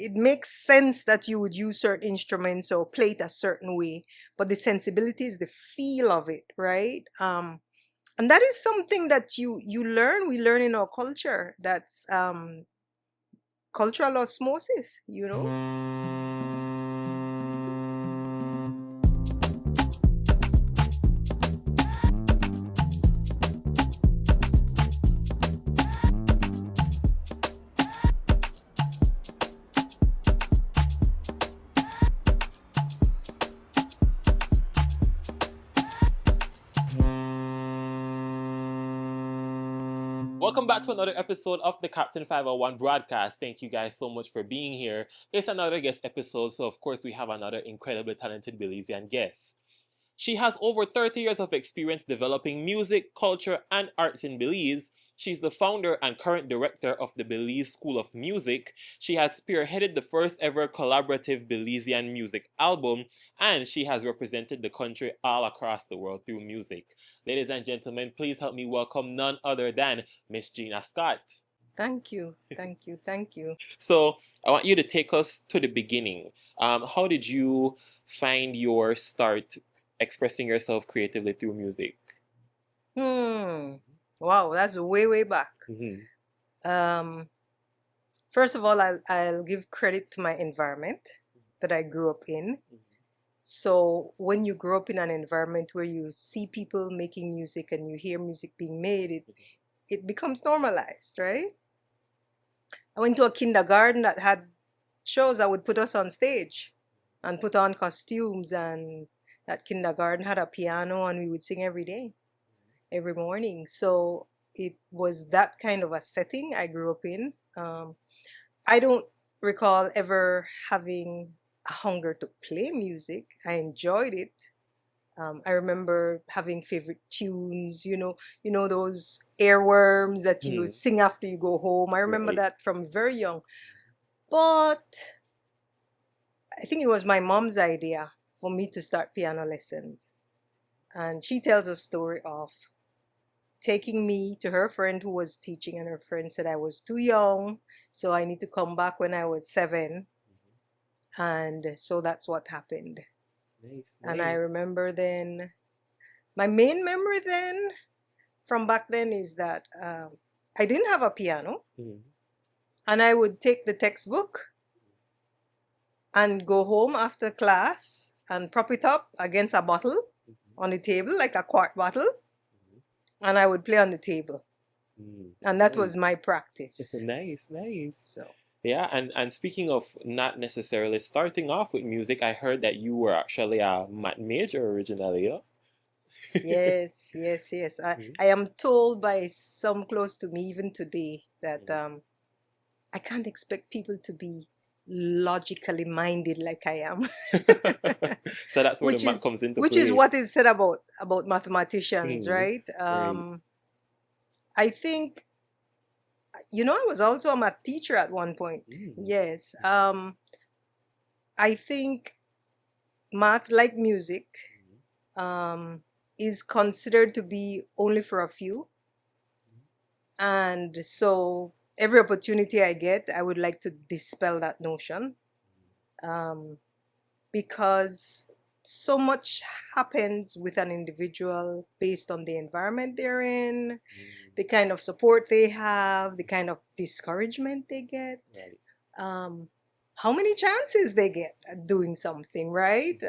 it makes sense that you would use certain instruments or play it a certain way, but the sensibility is the feel of it, right? And that is something that we learn in our culture. That's cultural osmosis, you know. Welcome back to another episode of the Captain 501 broadcast. Thank you guys so much for being here. It's another guest episode, so of course we have another incredibly talented Belizean guest. She has over 30 years of experience developing music, culture, and arts in Belize. She's the founder and current director of the Belize School of Music. She has spearheaded the first ever collaborative Belizean music album, and she has represented the country all across the world through music. Ladies and gentlemen, please help me welcome none other than Miss Gina Scott. Thank you, thank you, thank you. So I want you to take us to the beginning. How did you find your start expressing yourself creatively through music? Wow, that's way back. First of all, I'll give credit to my environment that I grew up in. So when you grow up in an environment where you see people making music and you hear music being made, it becomes normalized, right? I went to a kindergarten that had shows that would put us on stage and put on costumes, and that kindergarten had a piano and we would sing every day, every morning. So it was that kind of a setting I grew up in. I don't recall ever having a hunger to play music. I enjoyed it. I remember having favorite tunes, you know those earworms that you sing after you go home. I remember that from very young. But I think it was my mom's idea for me to start piano lessons. And she tells a story of taking me to her friend who was teaching, and her friend said I was too young, so I need to come back when I was 7. And so that's what happened. Nice. And I remember then, my main memory then from back then is that I didn't have a piano, and I would take the textbook and go home after class and prop it up against a bottle on the table, like a quart bottle, and I would play on the table. And that was my practice. Nice. So Yeah, and speaking of not necessarily starting off with music, I heard that you were actually a math major originally, yeah? yes. I am told by some close to me even today that I can't expect people to be logically minded like I am. So that's where the math comes into which play. is what is said about mathematicians, right? I think, I was also a math teacher at one point. Yes. I think math, like music, is considered to be only for a few. And so every opportunity I get, I would like to dispel that notion, because so much happens with an individual based on the environment they're in, the kind of support they have, the kind of discouragement they get, how many chances they get at doing something, right?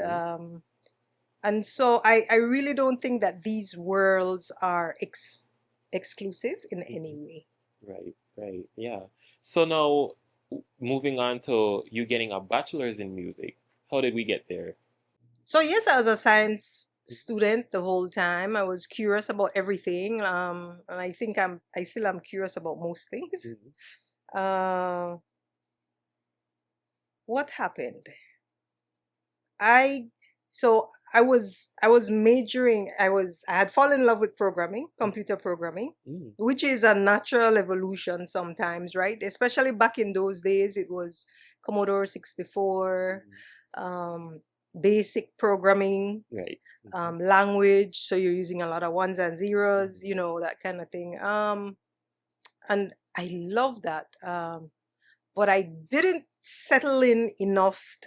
And so I really don't think that these worlds are exclusive in any way. Right, yeah. So now, moving on to you getting a bachelor's in music, how did we get there? So yes, I was a science student the whole time. I was curious about everything, and I think I still am curious about most things. What happened? I was majoring. I had fallen in love with programming, computer programming, which is a natural evolution sometimes, right? Especially back in those days, it was Commodore 64, basic programming, Right. language. So you're using a lot of ones and zeros, that kind of thing. And I love that. But I didn't settle in enough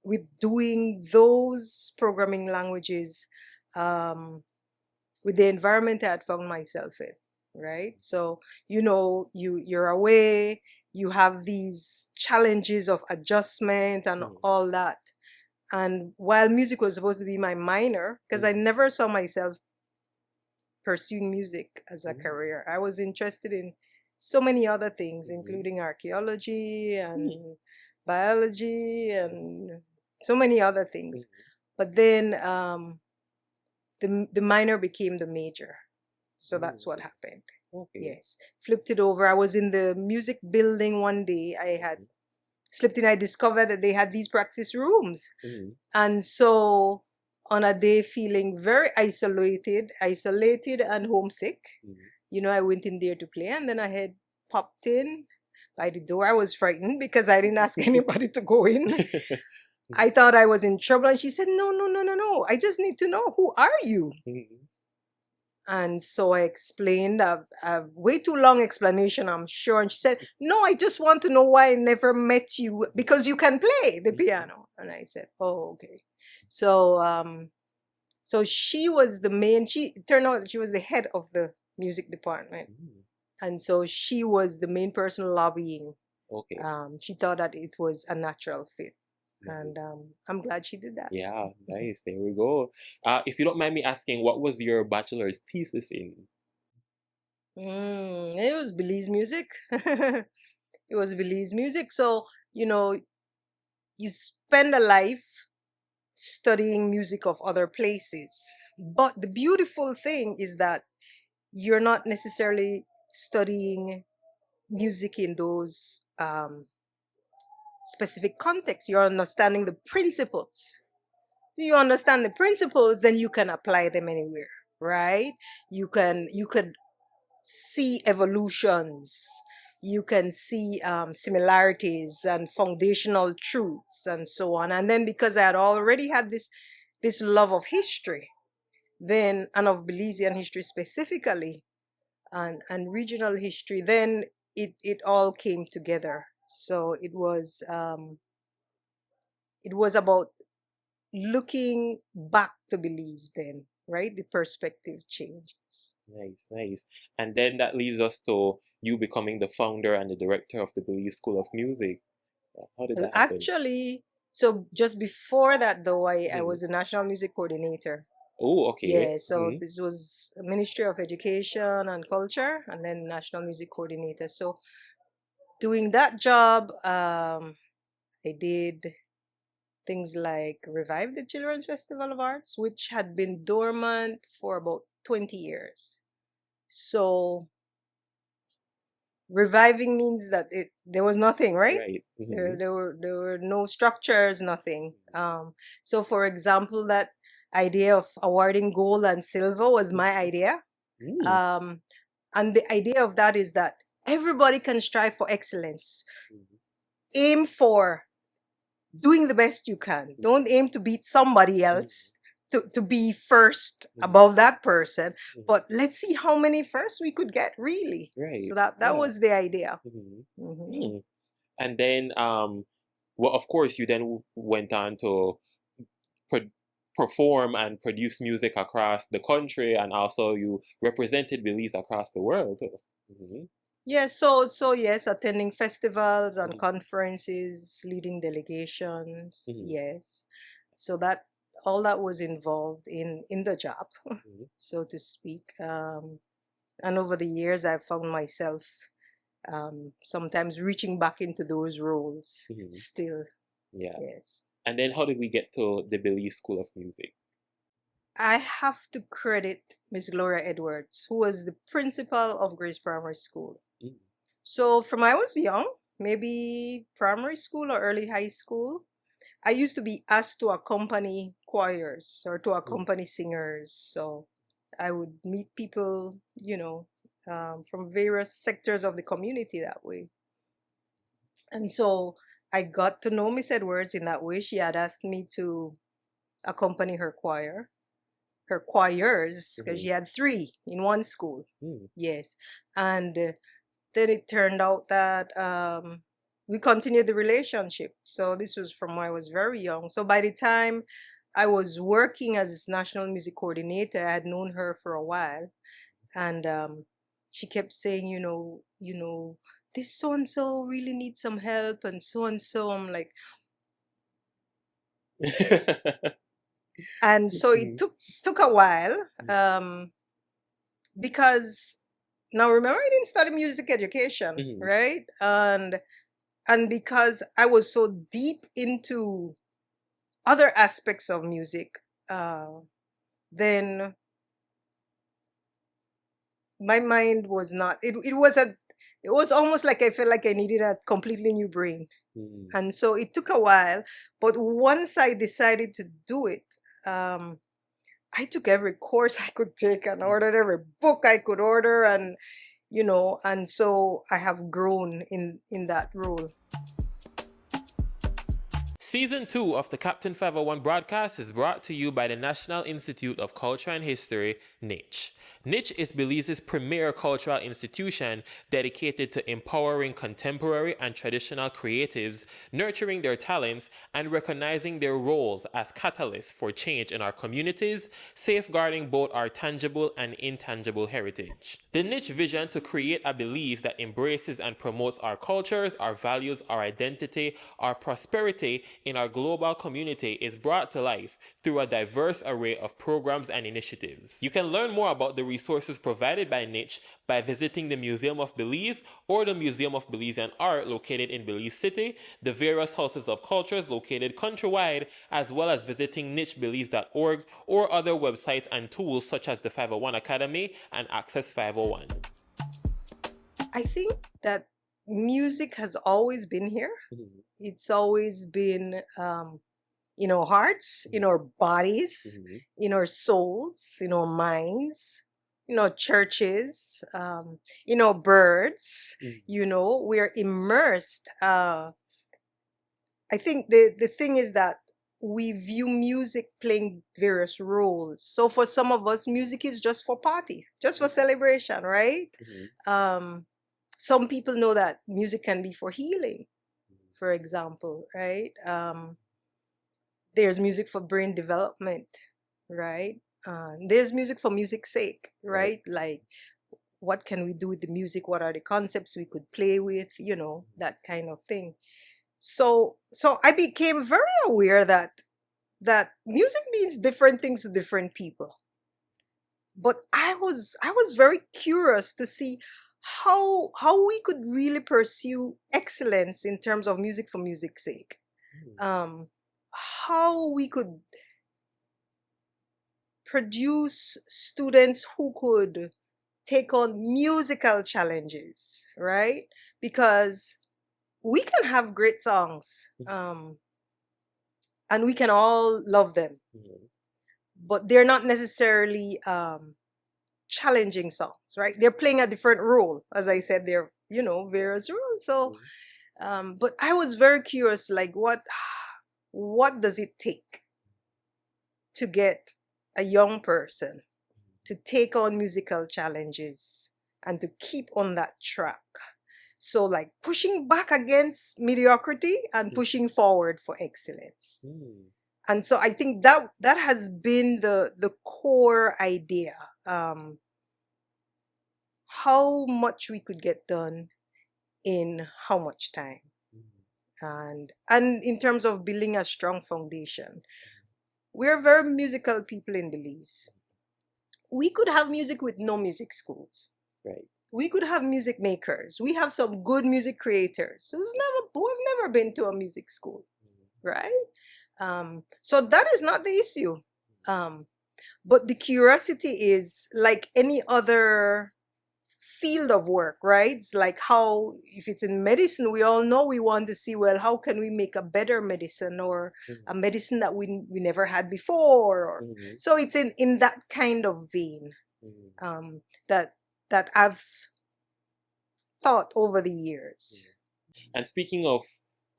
with doing those programming languages with the environment I had found myself in, right? So, you're away, you have these challenges of adjustment and all that. And while music was supposed to be my minor, because I never saw myself pursuing music as a career, I was interested in so many other things, including archaeology and biology and so many other things. But then the minor became the major. So that's what happened. Okay. Yes. Flipped it over. I was in the music building one day. I had slipped in. I discovered that they had these practice rooms. And so on a day feeling very isolated and homesick, I went in there to play, and then I had popped in by the door. I was frightened because I didn't ask anybody to go in. I thought I was in trouble, and she said, no, no, no, no, no. I just need to know, who are you? And so I explained a way too long explanation, I'm sure. And she said, no, I just want to know why I never met you, because you can play the piano. And I said, oh, okay. So so she was it turned out that she was the head of the music department. And so she was the main person lobbying. Okay. She thought that it was a natural fit. And I'm glad she did that. Yeah, nice. There we go. If you don't mind me asking, what was your bachelor's thesis in? It was Belize music. It was Belize music. So, you spend a life studying music of other places. But the beautiful thing is that you're not necessarily studying music in those specific contexts. You're understanding the principles. You understand the principles, then you can apply them anywhere, right? You could see evolutions, you can see similarities and foundational truths and so on. And then because I had already had this love of history, then, and of Belizean history specifically, and regional history, then it all came together. So it was about looking back to Belize then, right? The perspective changes. Nice, nice. And then that leads us to you becoming the founder and the director of the Belize School of Music. How did that happen? Actually, so just before that though, I was the national music coordinator. Oh, okay. Yeah, so this was Ministry of Education and Culture, and then National Music Coordinator. So doing that job, I did things like revive the Children's Festival of Arts, which had been dormant for about 20 years. So reviving means that there was nothing, right? Right. There were no structures, nothing. So for example, that idea of awarding gold and silver was my idea. And the idea of that is that everybody can strive for excellence. Aim for doing the best you can. Don't aim to beat somebody else, to be first above that person. But let's see how many first we could get, really. Right. So that was the idea. And then, well, of course, you then went on to perform and produce music across the country, and also you represented Belize across the world. Yes, so yes, attending festivals and conferences, leading delegations. Yes, so that all that was involved in the job, so to speak. And over the years, I've found myself sometimes reaching back into those roles still. Yeah. Yes. And then how did we get to the Belize School of Music? I have to credit Miss Gloria Edwards, who was the principal of Grace Primary School. So from I was young, maybe primary school or early high school, I used to be asked to accompany choirs or to accompany singers. So I would meet people, from various sectors of the community that way. And so I got to know Miss Edwards in that way. She had asked me to accompany her choirs, because she had 3 in one school. Yes. And then it turned out that we continued the relationship. So this was from when I was very young. So by the time I was working as this national music coordinator, I had known her for a while, and she kept saying, this so and so really needs some help, and so and so. I'm like, and so it took a while, because now remember I didn't study music education, right? And because I was so deep into other aspects of music, then my mind was not, it was almost like I felt like I needed a completely new brain. And so it took a while, but once I decided to do it, I took every course I could take and ordered every book I could order, and and so I have grown in that role. Season 2 of the Captain 501 broadcast is brought to you by the National Institute of Culture and History, NICH. NICH is Belize's premier cultural institution dedicated to empowering contemporary and traditional creatives, nurturing their talents, and recognizing their roles as catalysts for change in our communities, safeguarding both our tangible and intangible heritage. The NICH vision to create a Belize that embraces and promotes our cultures, our values, our identity, our prosperity in our global community is brought to life through a diverse array of programs and initiatives. You can learn more about the resources provided by NICH by visiting the Museum of Belize or the Museum of Belizean Art located in Belize City, the various houses of cultures located countrywide, as well as visiting nichbelize.org or other websites and tools such as the 501 Academy and Access 501. I think that music has always been here. It's always been in our hearts, in our bodies, in our souls, in our minds, in our churches, in our birds. We're immersed. I think the thing is that we view music playing various roles. So for some of us, music is just for party, just for celebration, right? Some people know that music can be for healing, for example, right? There's music for brain development, right? There's music for music's sake, right? Like, what can we do with the music? What are the concepts we could play with? That kind of thing. So I became very aware that music means different things to different people. But I was very curious to see how we could really pursue excellence in terms of music for music's sake. How we could produce students who could take on musical challenges, right? Because we can have great songs, and we can all love them, but they're not necessarily challenging songs, right? They're playing a different role. As I said, they're various roles. So but I was very curious, like, what does it take to get a young person to take on musical challenges and to keep on that track? So, like, pushing back against mediocrity and pushing forward for excellence. And so I think that has been the core idea. How much we could get done in how much time, and in terms of building a strong foundation. We're very musical people in Belize. We could have music with no music schools. Right. We could have music makers. We have some good music creators who've never been to a music school, right? So that is not the issue. But the curiosity is like any other field of work, right? It's like how, if it's in medicine, we all know we want to see, well, how can we make a better medicine, or a medicine that we never had before, or so it's in that kind of vein that I've thought over the years. And speaking of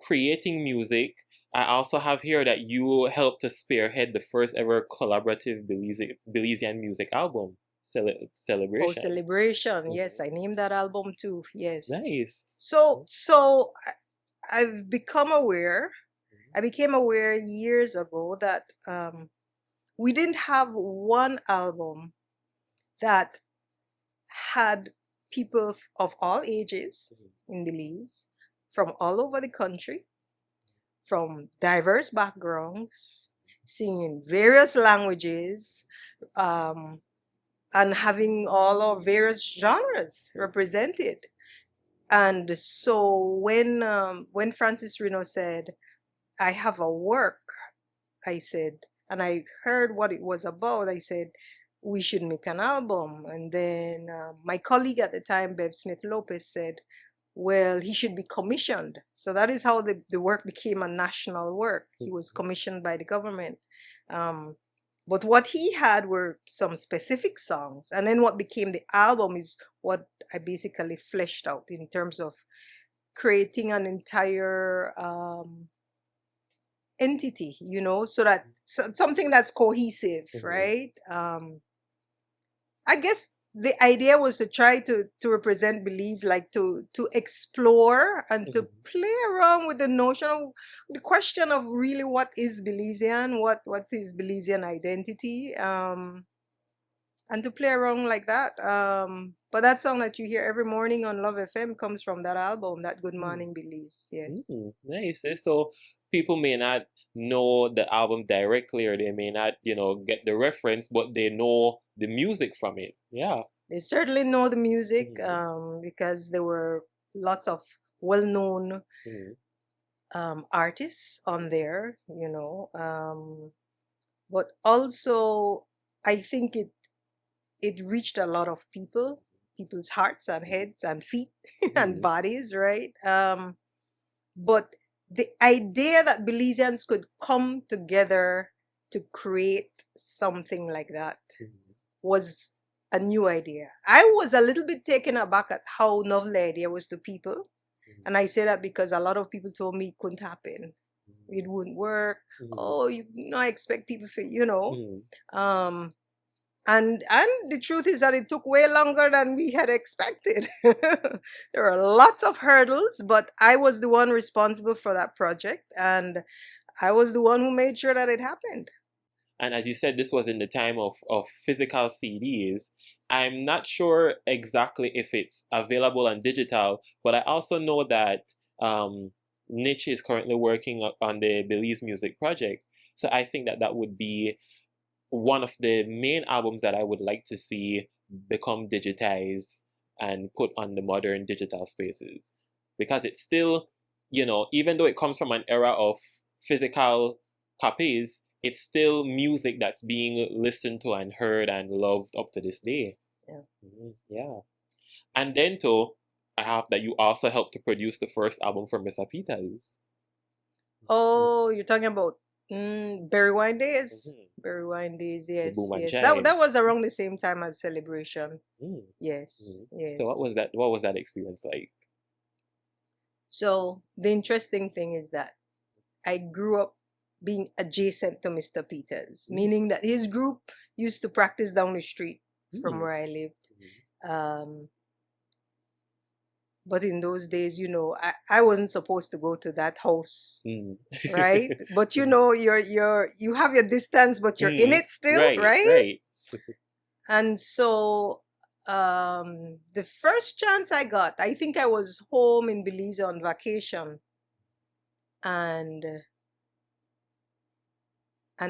creating music, I also have here that you helped to spearhead the first ever collaborative Belizean music album, Celebration. Oh, Celebration. Yes, I named that album too. Yes. Nice. So I've become aware. I became aware years ago that we didn't have one album that had people of all ages in Belize, from all over the country, from diverse backgrounds, singing various languages, um, and having all of various genres represented. And so when Francis Reno said, "I have a work," I said, and I heard what it was about, I said, we should make an album. And then my colleague at the time, Bev Smith Lopez, said, well, he should be commissioned. So that is how the work became a national work. He was commissioned by the government. But what he had were some specific songs. And then what became the album is what I basically fleshed out in terms of creating an entire entity, so that something that's cohesive, right? I guess the idea was to try to represent Belize, like to explore and to play around with the notion of the question of really what is Belizean, what is Belizean identity, and to play around like that. But that song that you hear every morning on Love FM comes from that album, that Good Morning Belize. Yes. Nice. So people may not know the album directly, or they may not, get the reference, but they know the music from it. Yeah. They certainly know the music because there were lots of well-known artists on there, but also I think it reached a lot of people's hearts and heads and feet and bodies, right? But the idea that Belizeans could come together to create something like that was a new idea. I was a little bit taken aback at how novel the idea was to people. And I say that because a lot of people told me it couldn't happen. It wouldn't work. Oh, you not expect people for, and the truth is that it took way longer than we had expected. There are lots of hurdles, but I was the one responsible for that project, and I was the one who made sure that it happened. And as you said, this was in the time of physical CDs. I'm not sure exactly if it's available on digital, but I also know that Niche is currently working on the Belize Music Project. So I think that would be one of the main albums that I would like to see become digitized and put on the modern digital spaces. Because it's still, even though it comes from an era of physical copies, it's still music that's being listened to and heard and loved up to this day. Yeah. And then too, I have that you also helped to produce the first album for Mr. Peters. Oh, you're talking about Berry Wine Days? Berry Wine Days, yes. That was around the same time as Celebration. Yes, yes. So what was that experience like? So the interesting thing is that I grew up being adjacent to Mr. Peters, meaning that his group used to practice down the street from where I lived. But in those days, I wasn't supposed to go to that house, right? But you have your distance, but you're in it still, right? And so the first chance I got, I think I was home in Belize on vacation, and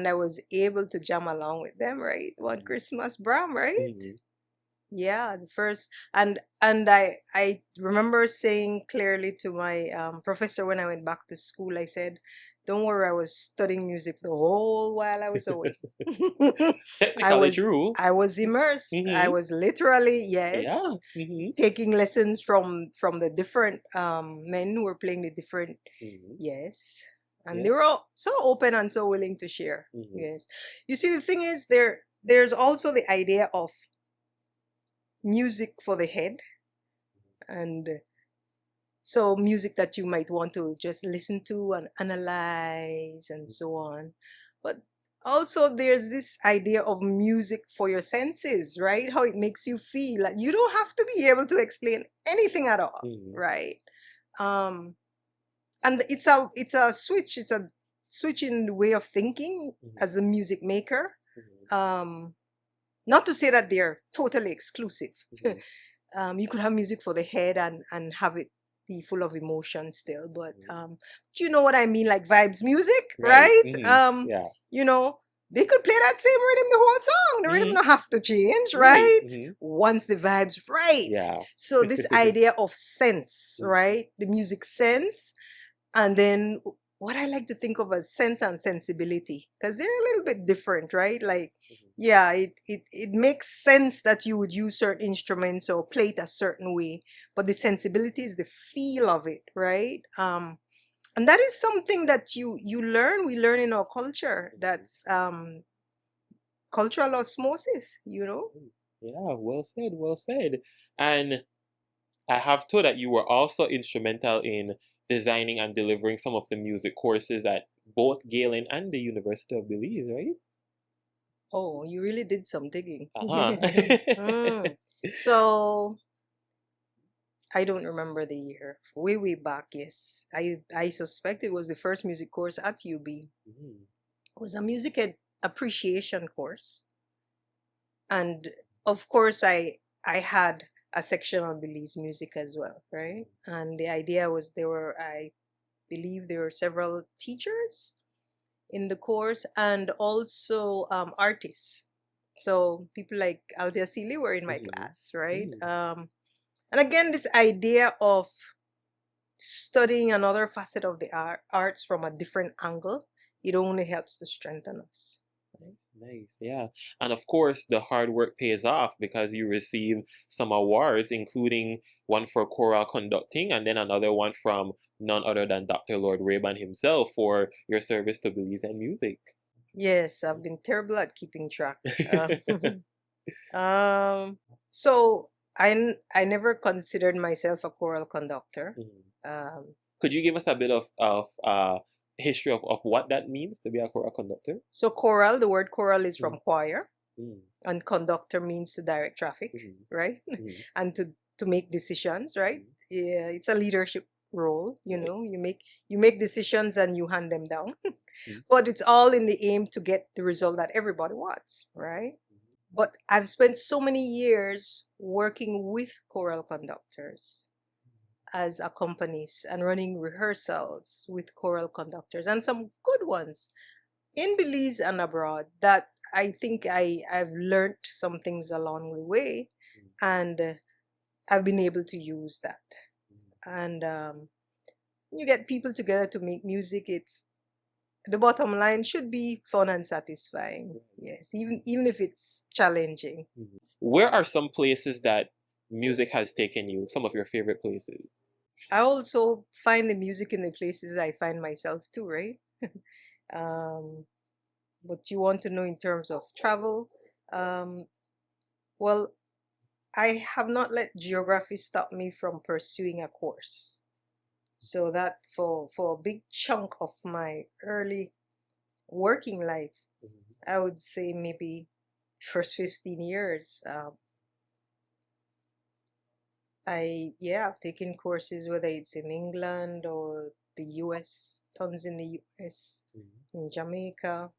I was able to jam along with them, right? One Christmas Bram, right? Yeah, the first, and I remember saying clearly to my professor when I went back to school, I said, "Don't worry, I was studying music the whole while I was away." Technically true. I was immersed. I was literally, yes, taking lessons from the different men who were playing the different, yes. And they were all so open and so willing to share. Yes. You see, the thing is, there's also the idea of music for the head, and so music that you might want to just listen to and analyze and so on. But also there's this idea of music for your senses, right? How it makes you feel. Like you don't have to be able to explain anything at all, right? and it's a switch in the way of thinking as a music maker. Not to say that they're totally exclusive. You could have music for the head and have it be full of emotion still, but do you know what I mean? Like vibes music, right? Yeah. You know, they could play that same rhythm the whole song. The rhythm don't have to change, right? Once the vibe's right. Yeah. So this idea of sense, right? The music sense, and then what I like to think of as sense and sensibility, because they're a little bit different, right? Like, yeah, it makes sense that you would use certain instruments or play it a certain way, but the sensibility is the feel of it, right? And that is something that we learn in our culture. That's cultural osmosis, you know. Yeah, well said, well said. And I have told that you were also instrumental in designing and delivering some of the music courses at both Galen and the University of Belize, right? Oh, you really did some digging. Uh-huh. So I don't remember the year. Way back, yes. I suspect it was the first music course at UB. It was a music appreciation course. And of course I had a section on Belize music as well, right? And the idea was I believe there were several teachers in the course and also artists. So people like Althea Seeley were in my class, right? And again, this idea of studying another facet of the arts from a different angle, it only helps to strengthen us. Nice, yeah. And of course, the hard work pays off because you received some awards, including one for choral conducting and then another one from none other than Dr. Lord Rayban himself for your service to Belizean music. Yes, I've been terrible at keeping track. So I never considered myself a choral conductor. Could you give us a bit of history of what that means to be a choral conductor? So choral, the word choral is from choir, and conductor means to direct traffic, right? And to make decisions, right? Yeah, it's a leadership role. You know, you make decisions and you hand them down, but it's all in the aim to get the result that everybody wants, right? But I've spent so many years working with choral conductors as accompanies and running rehearsals with choral conductors and some good ones in Belize and abroad that I think I've learned some things along the way, and I've been able to use that. And you get people together to make music, it's the bottom line should be fun and satisfying. Yes, even if it's challenging. Where are some places that music has taken you? Some of your favorite places? I also find the music in the places I find myself too, right? But you want to know in terms of travel? Well, I have not let geography stop me from pursuing a course. So that for a big chunk of my early working life, I would say maybe first 15 years, I've taken courses whether it's in England or the US, tons in the US, in Jamaica,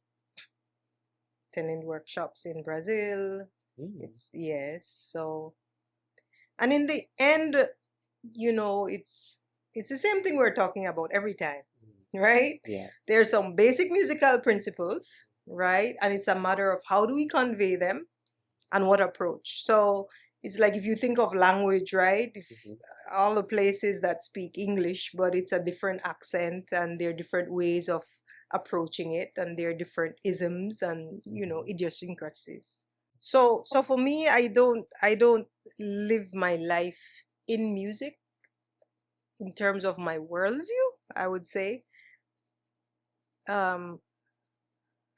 attending workshops in Brazil. Yes, so, and in the end, you know, it's the same thing we're talking about every time, right? Yeah. There's some basic musical principles, right? And it's a matter of how do we convey them and what approach. So it's like if you think of language, right? If all the places that speak English, but it's a different accent and there are different ways of approaching it, and there are different isms and idiosyncrasies. So for me, I don't live my life in music in terms of my worldview, I would say. Um,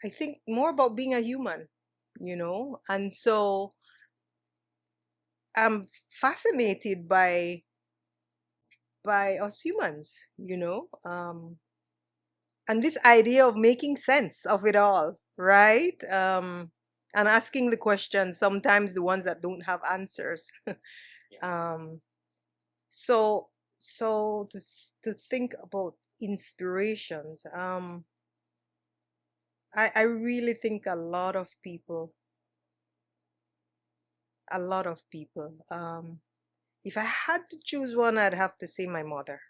I think more about being a human, and so I'm fascinated by us humans, and this idea of making sense of it all, right? And asking the questions, sometimes the ones that don't have answers. um, so to think about Inspirations. I really think a lot of people. If I had to choose one, I'd have to say my mother.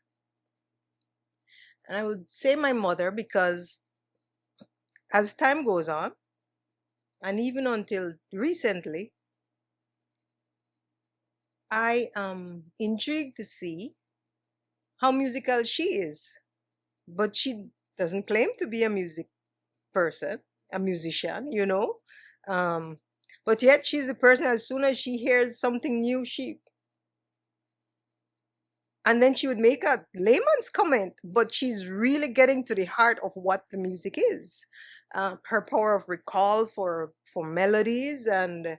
And I would say my mother because as time goes on, and even until recently, I am intrigued to see how musical she is. But she doesn't claim to be a music person, a musician, you know. Um, but yet she's the person, as soon as she hears something new, and then she would make a layman's comment, but she's really getting to the heart of what the music is. Her power of recall for melodies, and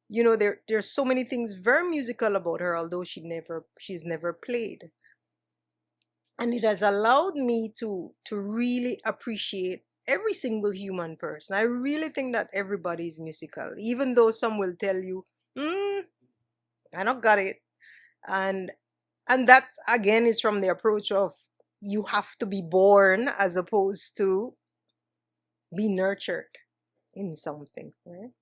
there's so many things very musical about her, although she's never played. And it has allowed me to really appreciate every single human person. I really think that everybody is musical, even though some will tell you, mm, I don't got it. And and that again is from the approach of you have to be born as opposed to be nurtured in something, right?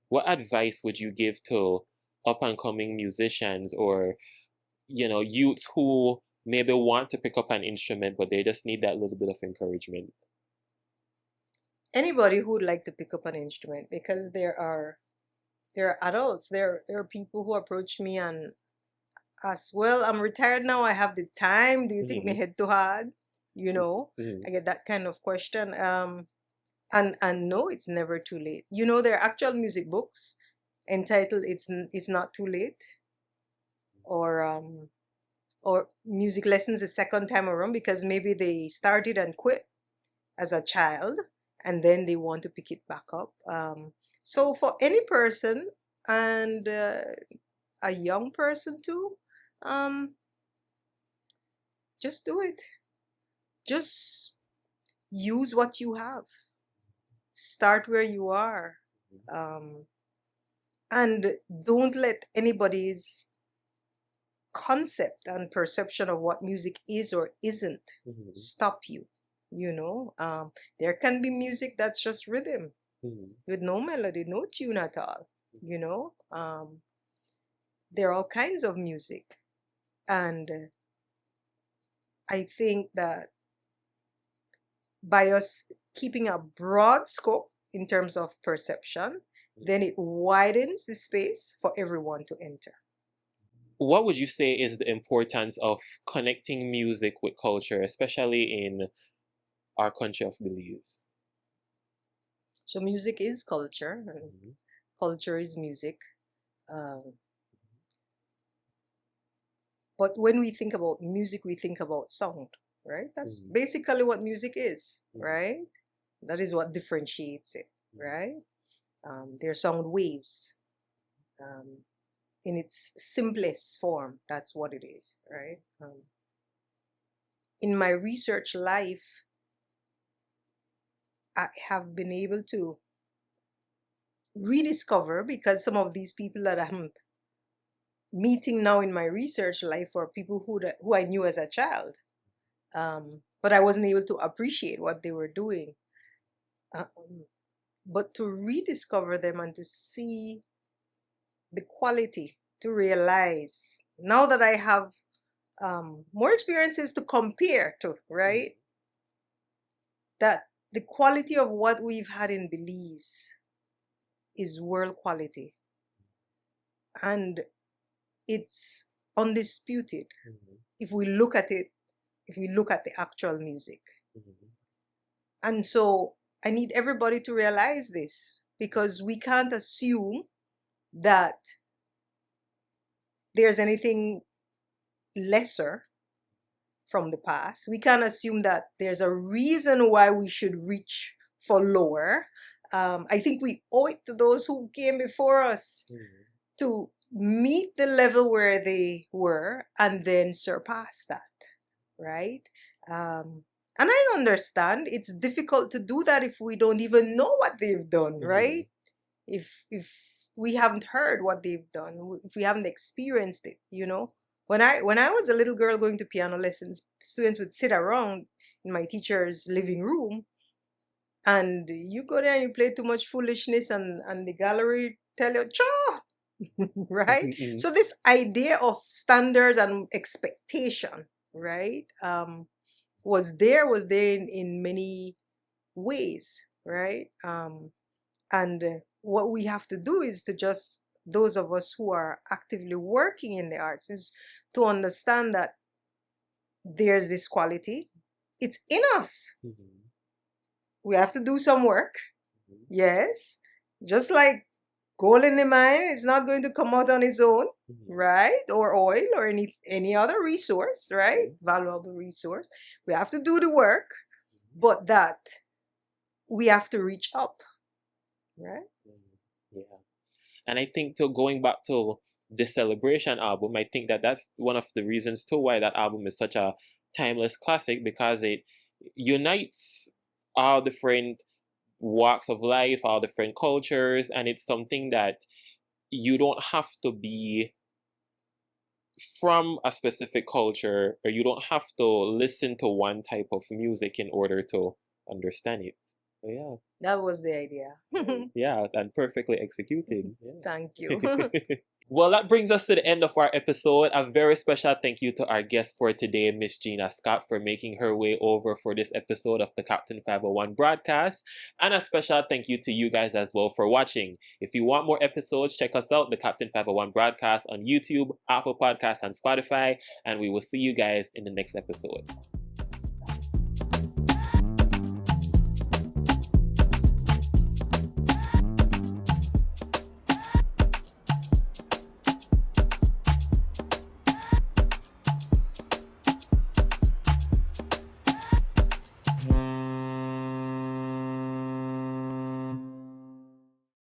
What advice would you give to up and coming musicians or, youths who maybe want to pick up an instrument, but they just need that little bit of encouragement? Anybody who would like to pick up an instrument, because there are adults, there are people who approach me and ask, well, I'm retired now, I have the time, do you think me Mm-hmm. head too hard? you know Mm-hmm. I get that kind of question. And no, it's never too late. There are actual music books entitled It's Not Too Late, or music lessons the second time around, because maybe they started and quit as a child and then they want to pick it back up. So for any person, and a young person too, um, just do it. Just use what you have. Start where you are. Um, and don't let anybody's concept and perception of what music is or isn't Mm-hmm. stop you. There can be music that's just rhythm Mm-hmm. with no melody, no tune at all. you know um, there are all kinds of music, and I think that by us keeping a broad scope in terms of perception, then it widens the space for everyone to enter. What would you say is the importance of connecting music with culture, especially in our country of Belize? So music is culture, and Mm-hmm. culture is music. um, but when we think about music, we think about sound, right? That's Mm-hmm. basically what music is, Mm-hmm. right? That is what differentiates it, right? They're sound waves, um, in its simplest form. That's what it is, right? In my research life, I have been able to rediscover, because some of these people that I'm meeting now in my research life are people who I knew as a child, but I wasn't able to appreciate what they were doing. Um, but to rediscover them and to see the quality, to realize now that I have more experiences to compare to, right? That the quality of what we've had in Belize is world quality, and it's undisputed Mm-hmm. if we look at it, if we look at the actual music. Mm-hmm. And so I need everybody to realize this, because we can't assume that there's anything lesser from the past. We can't assume that there's a reason why we should reach for lower. I think we owe it to those who came before us Mm-hmm. to meet the level where they were and then surpass that, right? And I understand it's difficult to do that if we don't even know what they've done, Mm-hmm. right? If we haven't heard what they've done, if we haven't experienced it. When I was a little girl going to piano lessons, students would sit around in my teacher's living room, and you go there and you play too much foolishness, and the gallery tell you, "Cha!" right? Mm-hmm. So this idea of standards and expectation, right, was there in many ways, right? And what we have to do is to just, those of us who are actively working in the arts, is to understand that there's this quality. It's in us. Mm-hmm. We have to do some work. Mm-hmm. Yes. Just like gold in the mine, it's not going to come out on its own, Mm-hmm. right? Or oil or any other resource, right? Valuable resource. We have to do the work, but that we have to reach up, right? Yeah. And I think to going back to the Celebration album, I think that that's one of the reasons too why that album is such a timeless classic, because it unites all different walks of life, all different cultures, and it's something that you don't have to be from a specific culture, or you don't have to listen to one type of music in order to understand it. So yeah. That was the idea. Yeah, and perfectly executed. Thank Yeah. you. Well, that brings us to the end of our episode. A very special thank you to our guest for today, Miss Gina Scott, for making her way over for this episode of the Captain 501 broadcast. And a special thank you to you guys as well for watching. If you want more episodes, check us out, the Captain 501 broadcast on YouTube, Apple Podcasts, and Spotify. And we will see you guys in the next episode.